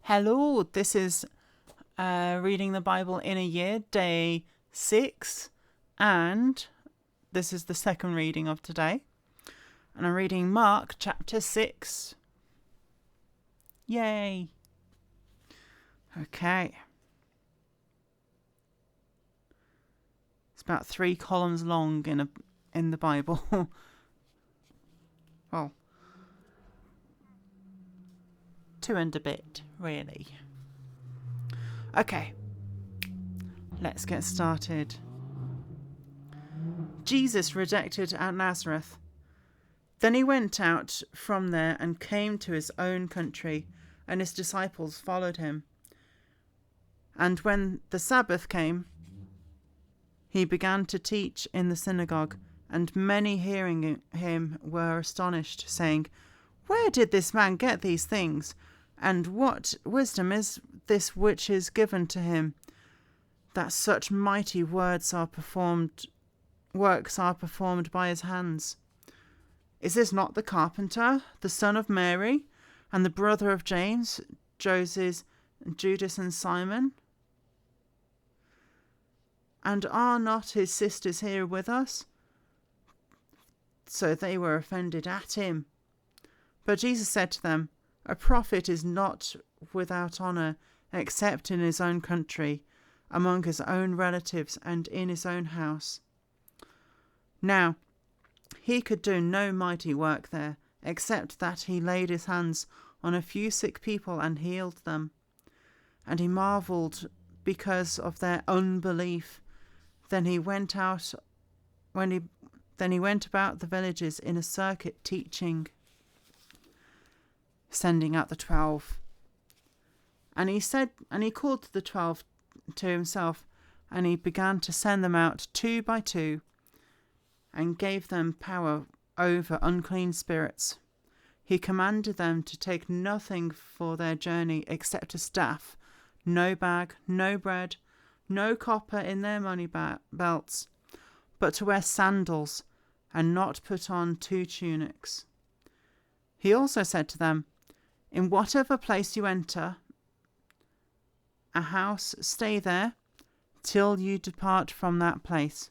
Hello, this is Reading the Bible in a Year, day 6, and this is the second reading of today. And I'm reading Mark chapter 6. Yay! Okay. It's about 3 columns long in the Bible. Well, 2 and a bit, really. Okay, let's get started. Jesus rejected at Nazareth. Then he went out from there and came to his own country, and his disciples followed him. And when the Sabbath came, he began to teach in the synagogue, and many hearing him were astonished, saying, "Where did this man get these things? And what wisdom is this which is given to him, that such mighty works are performed by his hands? Is this not the carpenter, the son of Mary, and the brother of James, Joses, Judas, and Simon? And are not his sisters here with us?" So they were offended at him. But Jesus said to them, "A prophet is not without honour, except in his own country, among his own relatives, and in his own house." Now, he could do no mighty work there, except that he laid his hands on a few sick people and healed them. And he marvelled because of their unbelief. Then he went about the villages in a circuit teaching, sending out the 12. And he called the 12 to himself, and he began to send them out 2 by 2, and gave them power over unclean spirits. He commanded them to take nothing for their journey except a staff, no bag, no bread, no copper in their money belts, but to wear sandals, and not put on 2 tunics. He also said to them, "In whatever place you enter a house, stay there till you depart from that place.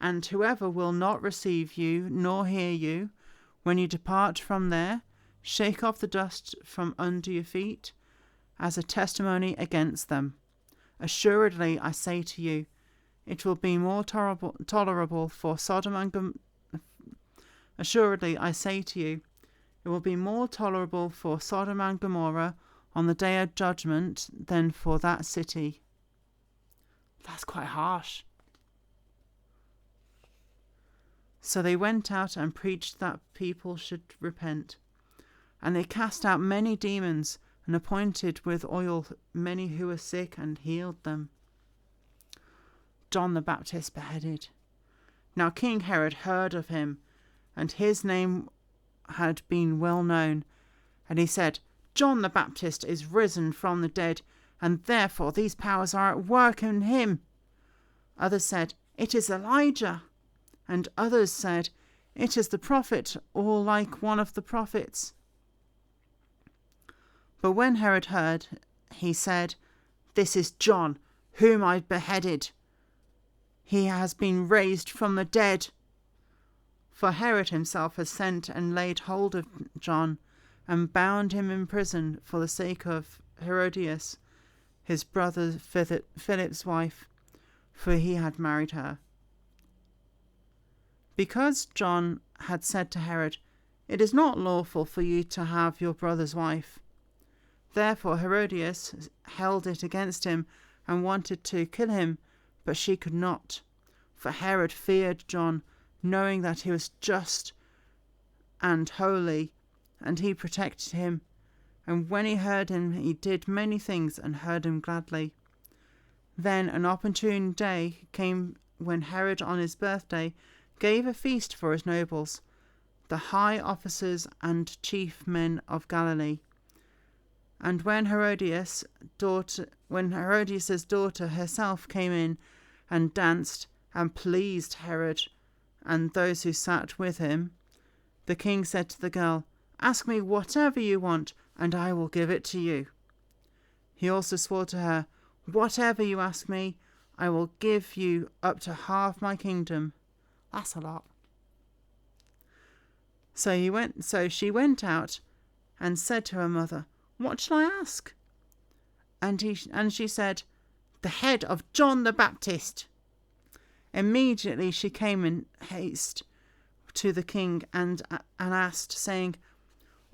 And whoever will not receive you nor hear you, when you depart from there, shake off the dust from under your feet as a testimony against them. Assuredly, I say to you, it will be more tolerable for Sodom and Gomorrah on the day of judgment than for that city." That's quite harsh. So they went out and preached that people should repent. And they cast out many demons, and appointed with oil many who were sick, and healed them. John the Baptist beheaded. Now King Herod heard of him, and his name had been well known. And he said, "John the Baptist is risen from the dead, and therefore these powers are at work in him." Others said, "It is Elijah." And others said, "It is the prophet, or like one of the prophets." But when Herod heard, he said, "This is John, whom I beheaded. He has been raised from the dead." For Herod himself had sent and laid hold of John, and bound him in prison for the sake of Herodias, his brother Philip's wife, for he had married her. Because John had said to Herod, "It is not lawful for you to have your brother's wife." Therefore Herodias held it against him, and wanted to kill him, but she could not. For Herod feared John, knowing that he was just and holy, and he protected him. And when he heard him, he did many things, and heard him gladly. Then an opportune day came when Herod on his birthday gave a feast for his nobles, the high officers and chief men of Galilee. And when Herodias' daughter herself came in and danced, and pleased Herod and those who sat with him, the king said to the girl, "Ask me whatever you want, and I will give it to you." He also swore to her, "Whatever you ask me, I will give you up to half my kingdom." That's a lot. So she went out and said to her mother, "What shall I ask?" And she said, "The head of John the Baptist." Immediately she came in haste to the king and asked, saying,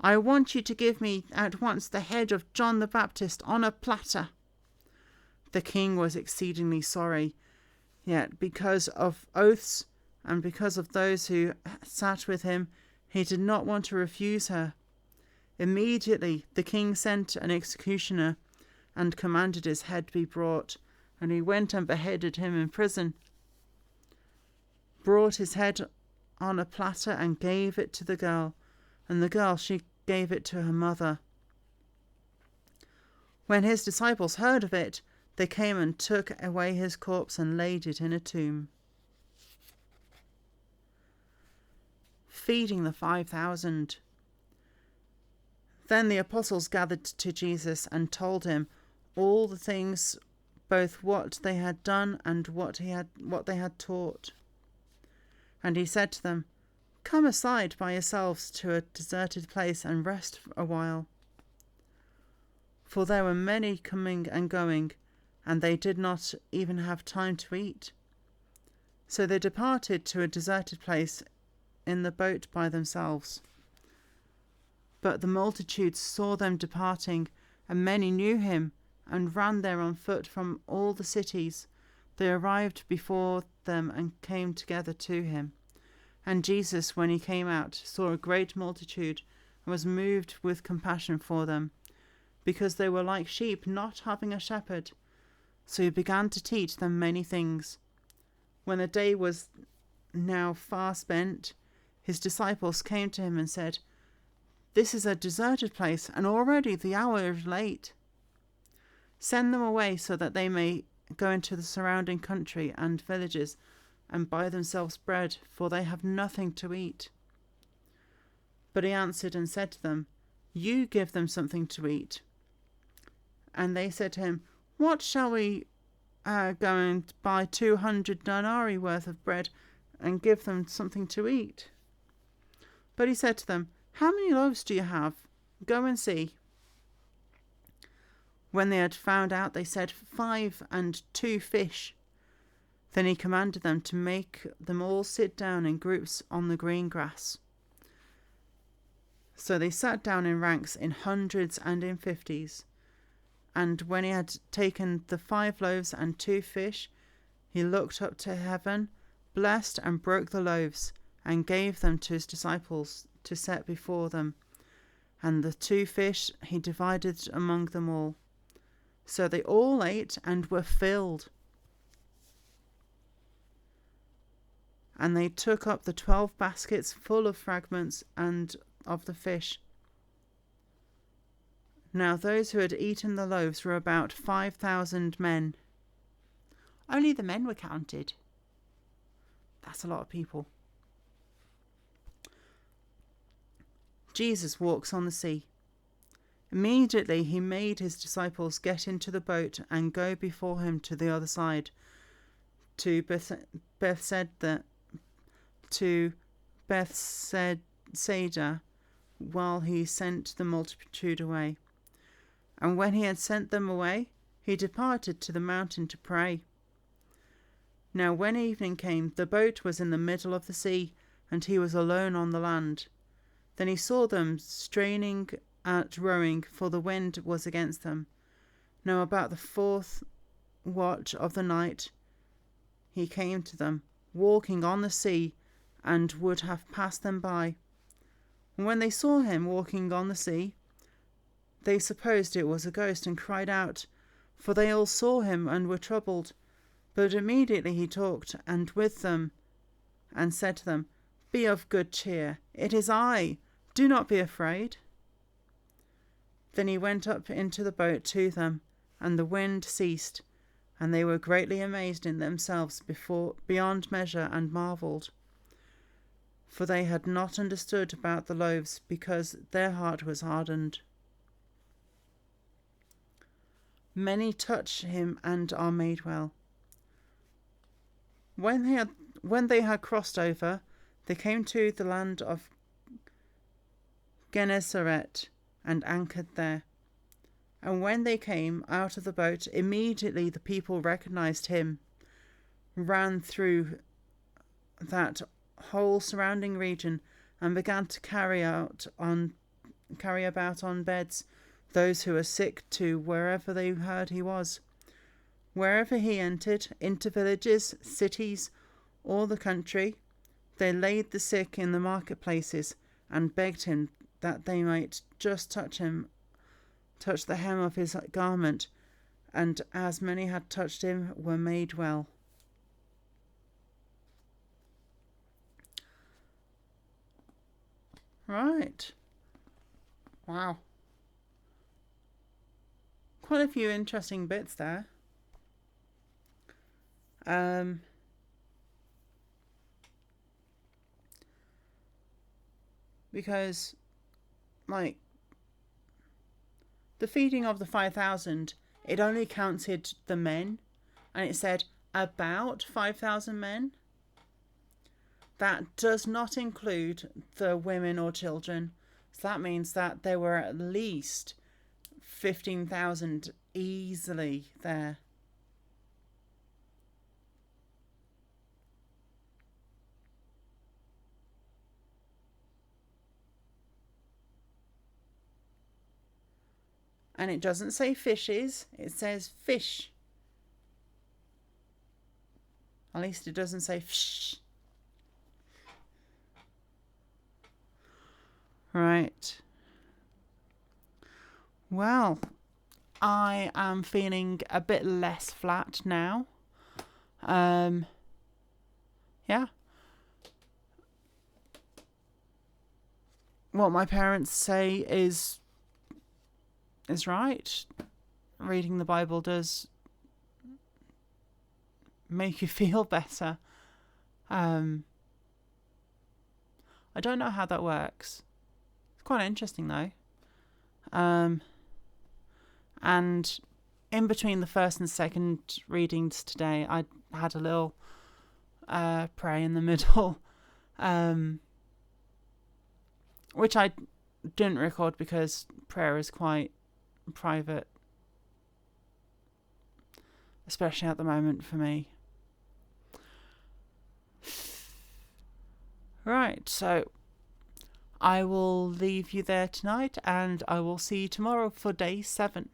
"I want you to give me at once the head of John the Baptist on a platter." The king was exceedingly sorry, yet because of oaths and because of those who sat with him, he did not want to refuse her. Immediately the king sent an executioner and commanded his head to be brought, and he went and beheaded him in prison, brought his head on a platter and gave it to the girl, and the girl, she gave it to her mother. When his disciples heard of it, they came and took away his corpse and laid it in a tomb. Feeding the 5,000. Then the apostles gathered to Jesus and told him all the things, both what they had done and what they had taught. And he said to them, "Come aside by yourselves to a deserted place and rest a while." For there were many coming and going, and they did not even have time to eat. So they departed to a deserted place in the boat by themselves. But the multitudes saw them departing, and many knew him, and ran there on foot from all the cities. They arrived before them and came together to him. And Jesus, when he came out, saw a great multitude, and was moved with compassion for them, because they were like sheep not having a shepherd. So he began to teach them many things. When the day was now far spent, his disciples came to him and said, "This is a deserted place, and already the hour is late. Send them away so that they may go into the surrounding country and villages and buy themselves bread, for they have nothing to eat." But he answered and said to them, "You give them something to eat." And they said to him, "What shall we go and buy 200 denarii worth of bread and give them something to eat?" But he said to them, "How many loaves do you have? Go and see." When they had found out, they said, 5 and 2 fish. Then he commanded them to make them all sit down in groups on the green grass. So they sat down in ranks, in hundreds and in 50s. And when he had taken the 5 loaves and 2 fish, he looked up to heaven, blessed and broke the loaves, and gave them to his disciples to set before them. And the 2 fish he divided among them all. So they all ate and were filled. And they took up the 12 baskets full of fragments and of the fish. Now those who had eaten the loaves were about 5,000 men. Only the men were counted. That's a lot of people. Jesus walks on the sea. Immediately he made his disciples get into the boat and go before him to the other side, to Bethsaida, while he sent the multitude away. And when he had sent them away, he departed to the mountain to pray. Now when evening came, the boat was in the middle of the sea, and he was alone on the land. Then he saw them straining at rowing, for the wind was against them. Now about the 4th watch of the night he came to them, walking on the sea, and would have passed them by. And when they saw him walking on the sea, they supposed it was a ghost, and cried out, for they all saw him and were troubled. But immediately he talked and with them, and said to them, "Be of good cheer, it is I, do not be afraid." Then he went up into the boat to them, and the wind ceased, and they were greatly amazed in themselves beyond measure, and marvelled. For they had not understood about the loaves, because their heart was hardened. Many touch him and are made well. When they had crossed over, they came to the land of Gennesaret and anchored there. And when they came out of the boat, immediately the people recognized him, ran through that whole surrounding region, and began to carry about on beds those who were sick to wherever they heard he was. Wherever he entered, into villages, cities, or the country, they laid the sick in the marketplaces and begged him that they might just touch the hem of his garment, and as many had touched him were made well. Right. Wow. Quite a few interesting bits there. Because, like, the feeding of the 5,000, it only counted the men, and it said about 5,000 men. That does not include the women or children. So that means that there were at least 15,000 easily there. And it doesn't say fishes, it says fish. At least it doesn't say fish. Right. Well, I am feeling a bit less flat now. Yeah. What my parents say is right. Reading the Bible does make you feel better. I don't know how that works. It's quite interesting though. And in between the first and second readings today, I had a little pray in the middle, which I didn't record because prayer is quite private, especially at the moment for me. Right, so I will leave you there tonight, and I will see you tomorrow for day 7.